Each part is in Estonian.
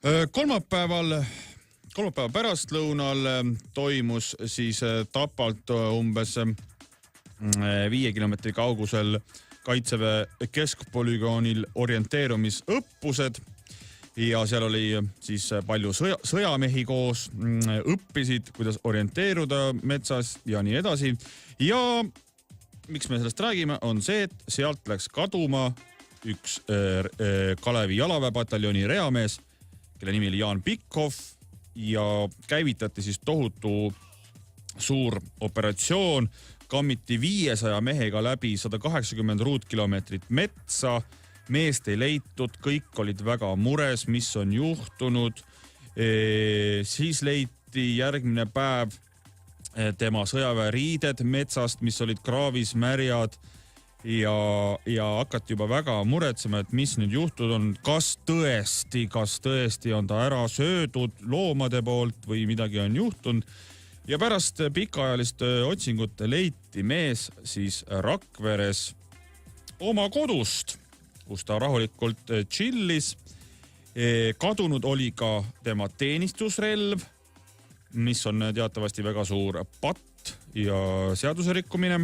Kolmapäeval pärastlõunal toimus siis Tapalt umbes 5 kilomeetri kaugusel Kaitseväe keskpolügoonil orienteerumisõppused ja seal oli siis palju sõjamehi koos, õppisid, kuidas orienteeruda metsas ja nii edasi. Ja miks me sellest räägime, on see, et sealt läks kaduma üks Kalevi jalaväepataljoni reamees, kelle nimi oli Jaan Pikhoff ja käivitati siis tohutu suur operatsioon. Kammiti 500 mehega läbi 180 ruutkilomeetrit metsa. Meest ei leitud, kõik olid väga mures, mis on juhtunud. Siis leiti järgmine päev tema sõjaväeriided metsast, mis olid kraavis märjad. Ja hakati juba väga muretsema, et mis nüüd juhtud on, kas tõesti on ta ära söödud loomade poolt või midagi on juhtunud. Ja pärast pikaajalist otsingut leiti mees siis Rakveres oma kodust, kus ta rahulikult chillis. Kadunud oli ka tema teenistusrelv, mis on teatavasti väga suur patt ja seaduserikkumine.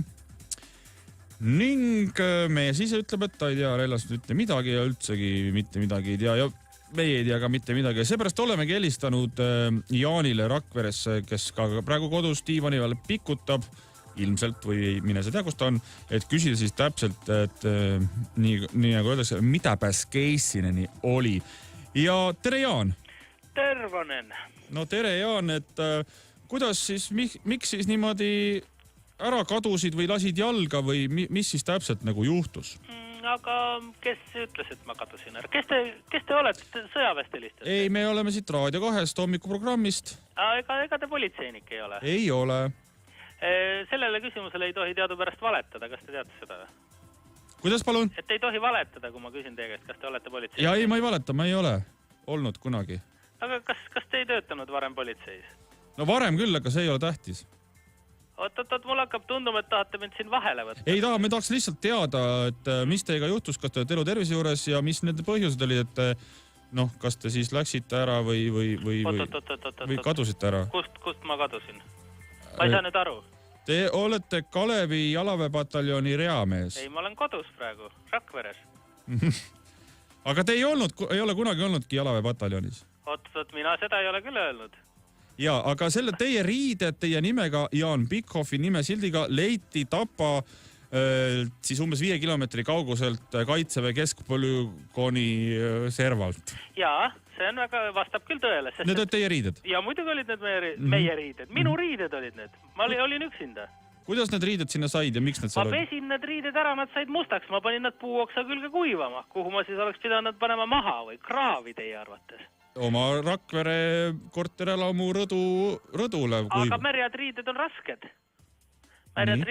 Ning meie siis ütleb, et ta ei tea relvast mitte midagi ja üldsegi mitte midagi ei tea ja meie ei tea ka mitte midagi. Seepärast olemegi helistanud Jaanile Rakveresse, kes ka praegu kodus diivani peal pikutab, ilmselt või mine see tea, kus ta on, et küsida siis täpselt, et nii nagu öeldakse, mida pääs keissineni oli. Ja tere Jaan! Tervanen! No tere Jaan, et kuidas siis, miks siis niimoodi ära kadusid või lasid jalga või mis siis täpselt nagu juhtus? Aga kes ütles, et ma kadusin ära? Kes te olete sõjaväest helistajad? Ei, me oleme siit Raadio 2 hommikuprogrammist. Ega te politseinik ei ole? Ei ole. Sellele küsimusele ei tohi teadupärast valetada, kas te teate seda? Kuidas palun? Et ei tohi valetada, kui ma küsin teie käest, kas te olete politseinik? Ja ei, ma ei valeta, ma ei ole olnud kunagi. Aga kas te ei töötanud varem politseis? No varem küll, aga see ei ole tähtis. Oot, mul hakkab tunduma, et tahate mind siin vahele võtta. Ei taha, me tahaks lihtsalt teada, et mis teiega juhtus, kas te olete elu tervise juures ja mis need põhjused olid, et kas te siis läksite ära või kadusite ära? Kust ma kadusin? Ma ei saa nüüd aru. Te olete Kalevi jalaväepataljoni reamees. Ei, ma olen kodus praegu, Rakveres. Aga te ei ole kunagi olnudki jalaväepataljonis? Oot, mina seda ei ole küll öelnud. Ja, aga selle teie riided, teie nimega Jaan Pikhoffi nimesildiga leiti Tapa siis umbes 5 kilomeetri kauguselt Kaitseväe keskpolügooni servalt. Jaa, see on väga, vastab küll tõele. Need olid teie riided? Ja muidugi olid need meie riided. Minu riided olid need. Ma olin üksinda. Kuidas need riided sinna said ja miks need seal olid? Ma pesin need riided ära, nad said mustaks. Ma panin nad puuoksa külge kuivama, kuhu ma siis oleks pidanud panema maha või kraavi teie arvates. Oma Rakvere korterelamu rõdule. Aga märjad riided on rasked. Nad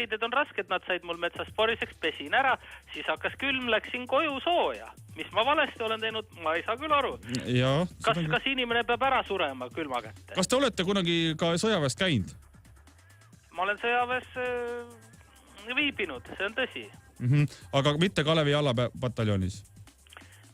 said mul metsast poriseks, pesin ära, siis hakkas külm, läksin koju sooja. Mis ma valesti olen teinud, ma ei saa küll aru. Kas inimene peab ära surema külma kätte? Kas te olete kunagi ka sõjaväest käinud? Ma olen sõjaväes viibinud, see on tõsi. Aga mitte Kalevi jalaväepataljonis?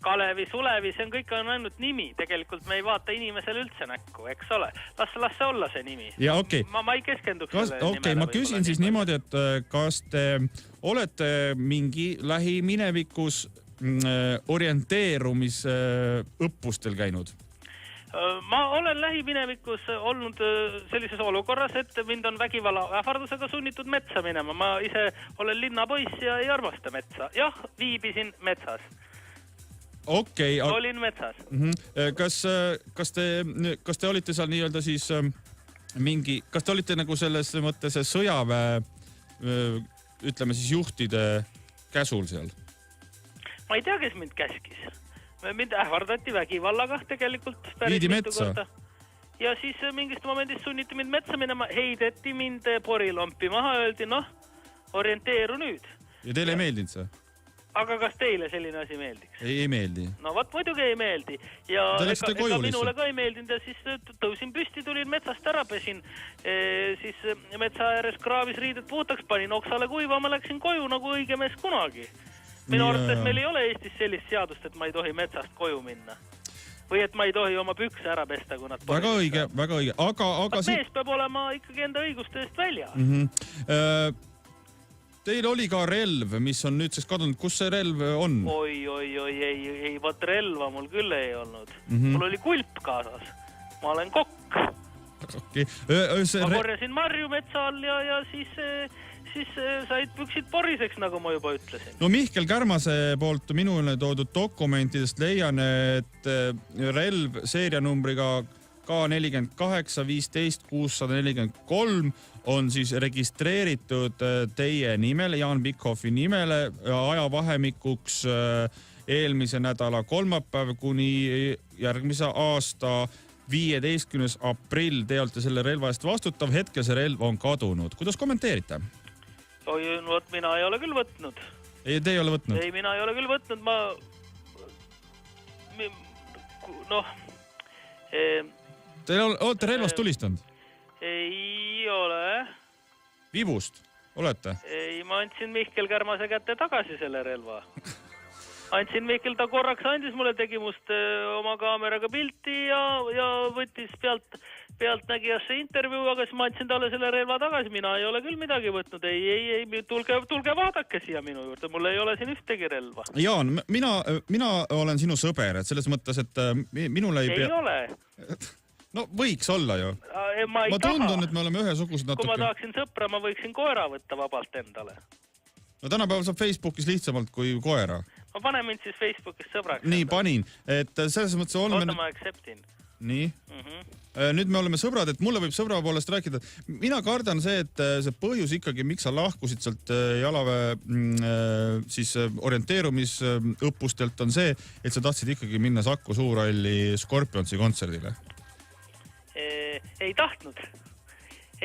Kalevi, Sulevi, see on kõik on ainult nimi. Tegelikult me ei vaata inimesele üldse näkku, eks ole. Las see olla see nimi. Ja, okay. Ma ei keskenduks selle nimele. Ma küsin siis niimoodi, et kas te olete mingi lähiminevikus orienteerumisõppustel käinud? Ma olen lähiminevikus olnud sellises olukorras, et mind on vägivalla ähvardusega sunnitud metsa minema. Ma ise olen linnapoiss ja ei armasta metsa. Jah, viibisin metsas. Okay, olin metsas. Kas te olite seal nii-öelda siis kas te olite nagu selles mõttes sõjaväe, ütleme siis juhtide käsul seal? Ma ei tea, kes mind käskis. Mind ähvardati vägivallaga tegelikult. Viidi metsa? Ja siis mingist momendist sunniti mind metsa minema, heideti mind porilompi maha, öeldi, orienteeru nüüd. Ja teile ei meeldinud see? Aga kas teile selline asi meeldiks? Ei meeldi. No muidugi ei meeldi. Ja ega minule ka ei meeldinud ja siis tõusin püsti, tulin metsast ära, pesin siis metsa ääres kraavis riided puhtaks, panin oksale kuivama, läksin koju nagu õige mees kunagi. Minu arvates meil ei ole Eestis sellist seadust, et ma ei tohi metsast koju minna. või et ma ei tohi oma pükse ära pesta, kui nad väga õige, aga mees peab olema ikkagi enda õiguste eest välja. Teil oli ka relv, mis on nüüdseks kadunud. Kus see relv on? Ei, võt relva mul küll ei olnud. Mul oli kulp kaasas. Ma olen kokk. Okay. Ma korjasin marju metsa all ja siis said püksid poriseks, nagu ma juba ütlesin. No Mihkel Kärmase poolt minule toodud dokumentidest leian, et relv seerianumbriga K48 15 643 on siis registreeritud teie nimele, Jaan Pikhoffi nimele ajavahemikuks eelmise nädala kolmapäev kuni järgmise aasta 15. aprill. Te olete selle relva eest vastutav, hetkel see relv on kadunud. Kuidas kommenteerite? Mina ei ole küll võtnud. Ei, te ei ole võtnud? Ei, mina ei ole küll võtnud. Te olete relvast tulistanud? Ei ole. Vibust? Olete? Ei, ma andsin Mihkel Kärmase kätte tagasi selle relva. Andsin Mihkel, ta korraks andis mulle, tegi must oma kaameraga pilti ja võttis pealtnägijasse intervjuu, aga siis ma andsin talle selle relva tagasi. Mina ei ole küll midagi võtnud. Ei, tulge vaadake siia minu juurde. Mul ei ole siin ühtegi relva. Jaan, mina olen sinu sõber, et selles mõttes, et minule ei ole. No võiks olla ju. Ma tundun, et me oleme ühesugused natuke. Kui ma tahaksin sõpra, ma võiksin koera võtta vabalt endale. No tänapäeval saab Facebookis lihtsamalt kui koera. Ma panen mind siis Facebookis sõbraks. Nii, panin. Et selles mõttes oleme... Oota, ma acceptin. Nii. Nüüd me oleme sõbrad, et mulle võib sõbra poolest rääkida. Mina kardan see, et see põhjus ikkagi, miks sa lahkusid sealt jalaväe siis orienteerumisõppustelt on see, et sa tahtsid ikkagi minna Saku Suurhalli Scorpionsi kontserdile. Ei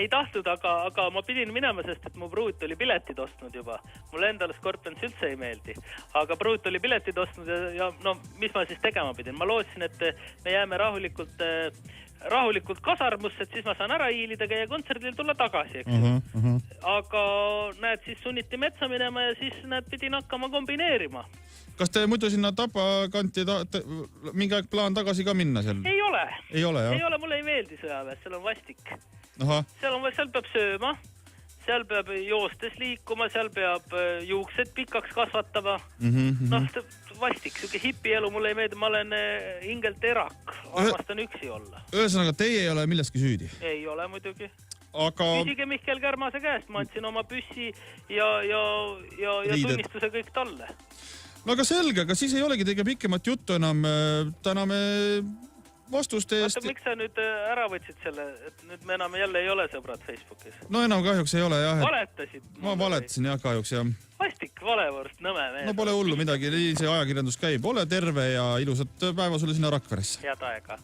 tahtnud, aga ma pidin minema, sest et mu pruut oli piletid ostnud juba. Mulle endale Scorpions üldse ei meeldi. Aga pruut oli piletid ostnud ja no, mis ma siis tegema pidin? Ma lootsin, et me jääme rahulikult kasarmusse, et siis ma saan ära hiilida, käia kontserdil tulla tagasi, eks. Aga näed, siis sunniti metsa minema ja siis pidin hakkama kombineerima. Kas te muidu sinna Tapa kanti mingi aeg plaan tagasi ka minna seal? Ei ole. Ei ole, jah? Ei ole, mulle ei meeldi sõjaväes, seal on vastik. Seal peab sööma, seal peab joostes liikuma, seal peab juuksed pikaks kasvatama. Vastik, siuke hipi elu mulle ei meeldi, ma olen hingelt erak, armastan üksi olla. Ühesõnaga, teie ei ole milleski süüdi? Ei ole muidugi. Aga... Küsige Mihkel Kärmase käest, ma andsin oma püssi ja tunnistuse kõik talle. No aga selge, aga siis ei olegi teiega pikemat juttu enam. Täname vastuste eest. Vaata, miks sa nüüd ära võtsid selle, et nüüd me enam jälle ei ole sõbrad Facebookis? No enam kahjuks ei ole, jah. Valetasid? Ma valetasin, jah, kahjuks, jah. Vastik valevorst, nõme mees. No pole hullu midagi, see ajakirjandus käib. Ole terve ja ilusat päeva sulle sinna Rakveresse. Head aega.